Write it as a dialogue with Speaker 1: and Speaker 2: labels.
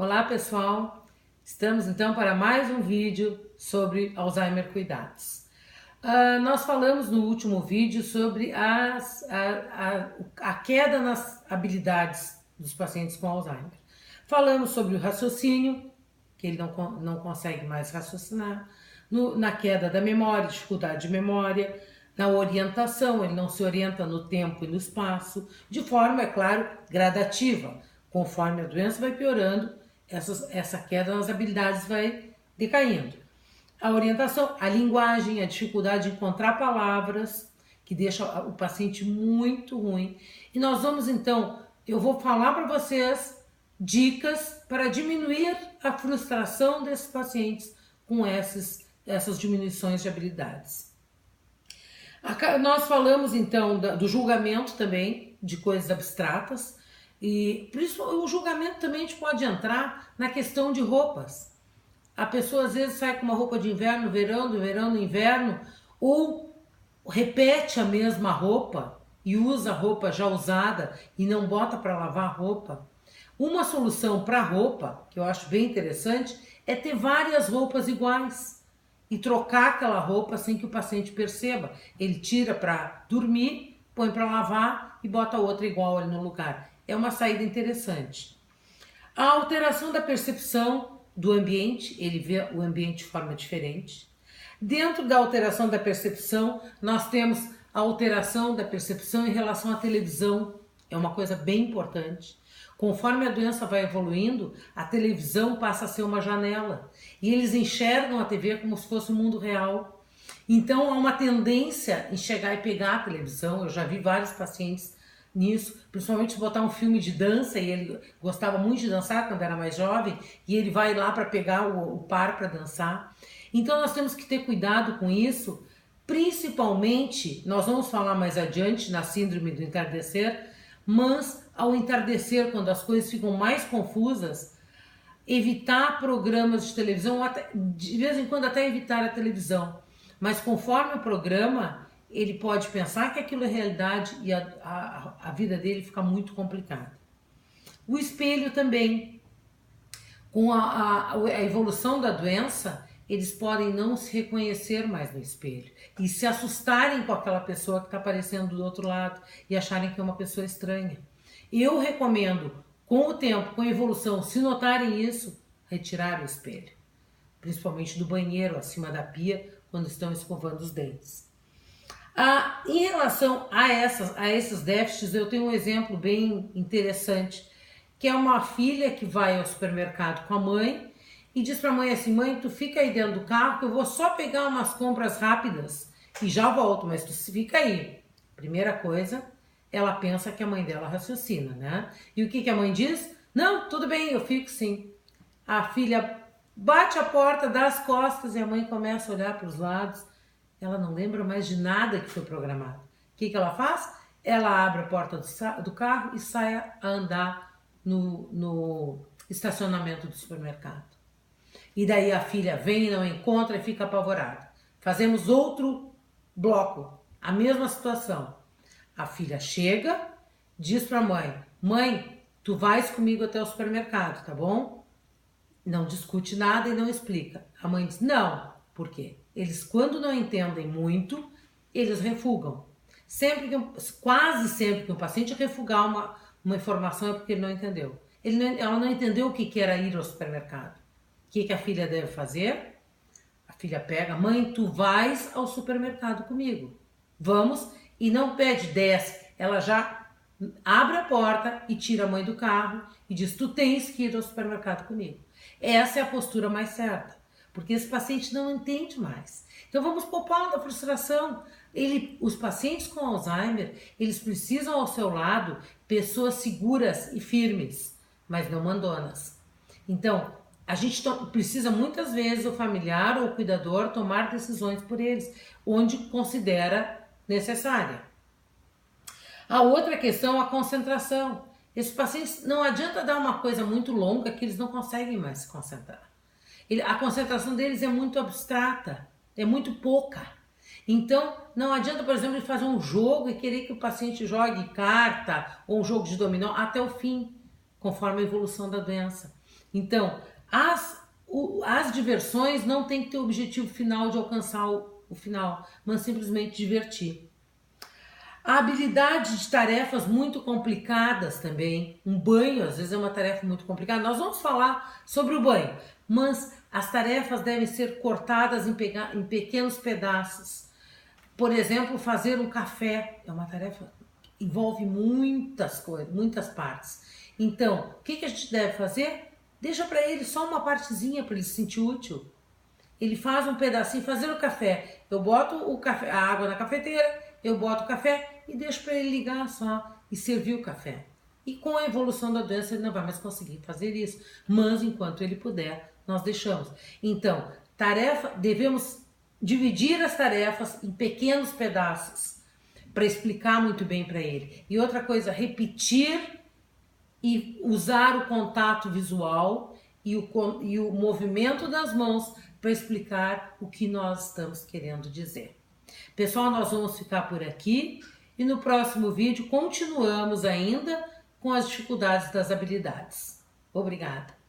Speaker 1: Olá pessoal, estamos então para mais um vídeo sobre Alzheimer Cuidados. Nós falamos no último vídeo sobre a queda nas habilidades dos pacientes com Alzheimer. Falamos sobre o raciocínio, que ele não consegue mais raciocinar, na queda da memória, dificuldade de memória, na orientação, ele não se orienta no tempo e no espaço, de forma, é claro, gradativa. Conforme a doença vai piorando, essa queda nas habilidades vai decaindo. A orientação, a linguagem, a dificuldade de encontrar palavras, que deixa o paciente muito ruim. E nós vamos então, eu vou falar para vocês dicas para diminuir a frustração desses pacientes com essas diminuições de habilidades. Nós falamos então do julgamento também, de coisas abstratas, e por isso o julgamento também a gente pode entrar na questão de roupas. A pessoa às vezes sai com uma roupa de inverno no verão, do verão no inverno, ou repete a mesma roupa e usa a roupa já usada e não bota para lavar a roupa. Uma solução para roupa, que eu acho bem interessante, é ter várias roupas iguais e trocar aquela roupa sem que o paciente perceba. Ele tira para dormir, põe para lavar e bota outra igual ali no lugar. É uma saída interessante. A alteração da percepção do ambiente, ele vê o ambiente de forma diferente. Dentro da alteração da percepção, nós temos a alteração da percepção em relação à televisão. É uma coisa bem importante. Conforme a doença vai evoluindo, a televisão passa a ser uma janela. E eles enxergam a TV como se fosse o mundo real. Então há uma tendência em chegar e pegar a televisão. Eu já vi vários pacientes nisso, principalmente botar um filme de dança, e ele gostava muito de dançar quando era mais jovem, e ele vai lá para pegar o par para dançar. Então nós temos que ter cuidado com isso, principalmente, nós vamos falar mais adiante na síndrome do entardecer, mas ao entardecer, quando as coisas ficam mais confusas, evitar programas de televisão, até, de vez em quando até evitar a televisão, mas conforme o programa, ele pode pensar que aquilo é realidade e a vida dele fica muito complicada. O espelho também, com a evolução da doença, eles podem não se reconhecer mais no espelho e se assustarem com aquela pessoa que está aparecendo do outro lado e acharem que é uma pessoa estranha. Eu recomendo, com o tempo, com a evolução, se notarem isso, retirar o espelho, principalmente do banheiro, acima da pia, quando estão escovando os dentes. Em relação a esses déficits, eu tenho um exemplo bem interessante, que é uma filha que vai ao supermercado com a mãe e diz para a mãe assim: mãe, tu fica aí dentro do carro que eu vou só pegar umas compras rápidas e já volto, mas tu fica aí. Primeira coisa, ela pensa que a mãe dela raciocina, né? E o que a mãe diz? Não, tudo bem, eu fico sim. A filha bate a porta, dá as costas e a mãe começa a olhar para os lados. Ela não lembra mais de nada que foi programado. O que ela faz? Ela abre a porta do carro e sai a andar no estacionamento do supermercado. E daí a filha vem e não encontra e fica apavorada. Fazemos outro bloco, a mesma situação. A filha chega, diz para a mãe: mãe, tu vais comigo até o supermercado, tá bom? Não discute nada e não explica. A mãe diz: não. Por quê? Eles, quando não entendem muito, eles refugam. Quase sempre que um paciente refugar uma informação é porque ele não entendeu. Ela não entendeu o que era ir ao supermercado. O que a filha deve fazer? A filha pega: mãe, tu vais ao supermercado comigo. Vamos, e não pede, desce. Ela já abre a porta e tira a mãe do carro e diz: tu tens que ir ao supermercado comigo. Essa é a postura mais certa, porque esse paciente não entende mais. Então vamos poupá-lo da frustração. Os pacientes com Alzheimer, eles precisam ao seu lado pessoas seguras e firmes, mas não mandonas. Então, a gente precisa muitas vezes o familiar ou o cuidador tomar decisões por eles, onde considera necessária. A outra questão é a concentração. Esses pacientes, não adianta dar uma coisa muito longa que eles não conseguem mais se concentrar. A concentração deles é muito abstrata, é muito pouca. Então, não adianta, por exemplo, fazer um jogo e querer que o paciente jogue carta ou um jogo de dominó até o fim, conforme a evolução da doença. Então, as diversões não tem que ter o objetivo final de alcançar o final, mas simplesmente divertir. A habilidade de tarefas muito complicadas também. Um banho, às vezes, é uma tarefa muito complicada. Nós vamos falar sobre o banho, mas as tarefas devem ser cortadas em pequenos pedaços. Por exemplo, fazer um café é uma tarefa que envolve muitas coisas, muitas partes. Então, o que a gente deve fazer? Deixa para ele só uma partezinha para ele se sentir útil. Ele faz um pedacinho, fazer o café. Eu boto o café, a água na cafeteira, eu boto o café e deixo para ele ligar só e servir o café. E com a evolução da doença ele não vai mais conseguir fazer isso, mas enquanto ele puder, nós deixamos. Então, devemos dividir as tarefas em pequenos pedaços para explicar muito bem para ele. E outra coisa, repetir e usar o contato visual e o movimento das mãos para explicar o que nós estamos querendo dizer. Pessoal, nós vamos ficar por aqui e no próximo vídeo continuamos ainda com as dificuldades das habilidades. Obrigada!